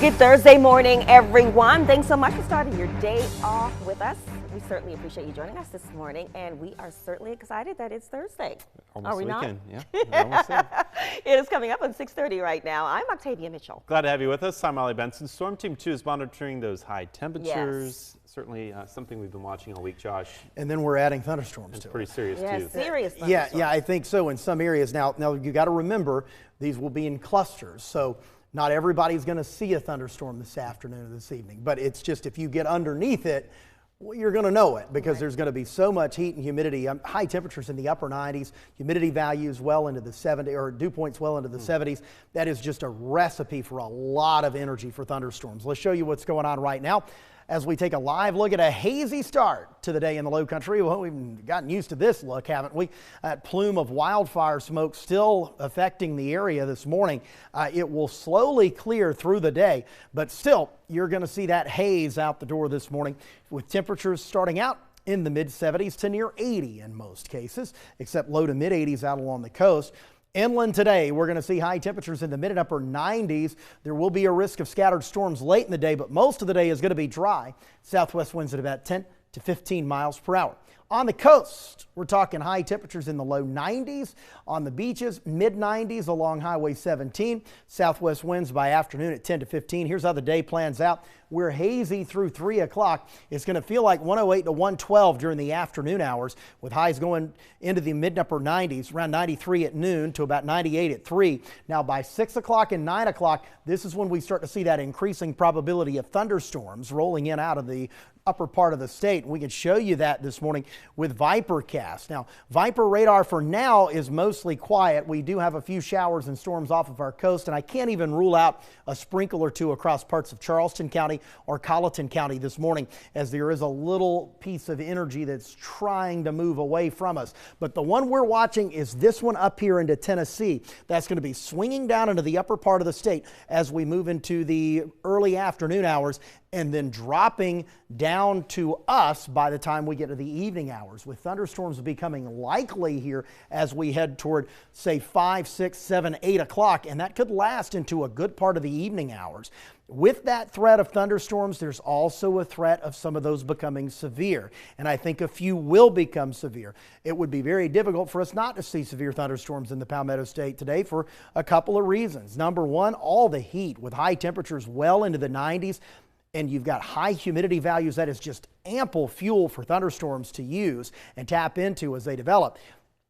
Good Thursday morning, everyone. Thanks so much for starting your day off with us. We certainly appreciate you joining us this morning, and we are certainly excited that it's Thursday. Almost are we weekend. not? Yeah, almost there. It is coming up at 6:30 right now. I'm Octavia Mitchell. Glad to have you with us. I'm Ollie Benson. Storm Team 2 is monitoring those high temperatures. Yes. Certainly something we've been watching all week, Josh. And then we're adding thunderstorms to it. Pretty serious, yes, too. Serious thunderstorms. Yeah, I think so in some areas. Now you got to remember, these will be in clusters. So not everybody's going to see a thunderstorm this afternoon or this evening. But it's just if you get underneath it, well, you're going to know it because there's going to be so much heat and humidity. High temperatures in the upper 90s, humidity values well into the 70s, or dew points well into the 70s. That is just a recipe for a lot of energy for thunderstorms. Let's show you what's going on right now as we take a live look at a hazy start to the day in the Lowcountry. Well, we've gotten used to this look, haven't we? That plume of wildfire smoke still affecting the area this morning. It will slowly clear through the day, but still, you're going to see that haze out the door this morning with temperatures starting out in the mid 70s to near 80 in most cases, except low to mid 80s out along the coast. Inland today, we're going to see high temperatures in the mid and upper 90s. There will be a risk of scattered storms late in the day, but most of the day is going to be dry. Southwest winds at about 10 to 15 miles per hour. On the coast, we're talking high temperatures in the low 90s. On the beaches, mid 90s along Highway 17. Southwest winds by afternoon at 10 to 15. Here's how the day plans out. We're hazy through 3 o'clock. It's going to feel like 108 to 112 during the afternoon hours, with highs going into the mid and upper 90s, around 93 at noon to about 98 at 3. Now by 6 o'clock and 9 o'clock, this is when we start to see that increasing probability of thunderstorms rolling in out of the upper part of the state. We can show you that this morning with Vipercast. Now, Viper radar for now is mostly quiet. We do have a few showers and storms off of our coast, and I can't even rule out a sprinkle or two across parts of Charleston County or Colleton County this morning, as there is a little piece of energy that's trying to move away from us. But the one we're watching is this one up here into Tennessee. That's going to be swinging down into the upper part of the state as we move into the early afternoon hours, and then dropping down to us by the time we get to the evening hours, with thunderstorms becoming likely here as we head toward, say, 5, 6, 7, 8 o'clock, and that could last into a good part of the evening hours. With that threat of thunderstorms, there's also a threat of some of those becoming severe, and I think a few will become severe. It would be very difficult for us not to see severe thunderstorms in the Palmetto State today for a couple of reasons. Number one, all the heat with high temperatures well into the 90s, and you've got high humidity values. That is just ample fuel for thunderstorms to use and tap into as they develop.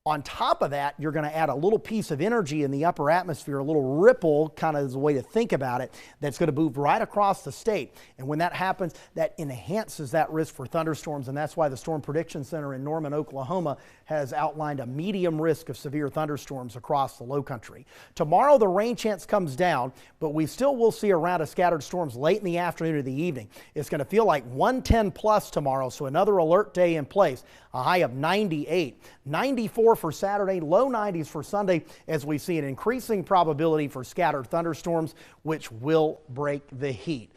On top of that, you're going to add a little piece of energy in the upper atmosphere, a little ripple, kind of is a way to think about it, that's going to move right across the state. And when that happens, that enhances that risk for thunderstorms, and that's why the Storm Prediction Center in Norman, Oklahoma has outlined a medium risk of severe thunderstorms across the Lowcountry. Tomorrow, the rain chance comes down, but we still will see a round of scattered storms late in the afternoon or the evening. It's going to feel like 110 plus tomorrow, so another alert day in place, a high of 98. 94 for Saturday, low 90s for Sunday, as we see an increasing probability for scattered thunderstorms, which will break the heat.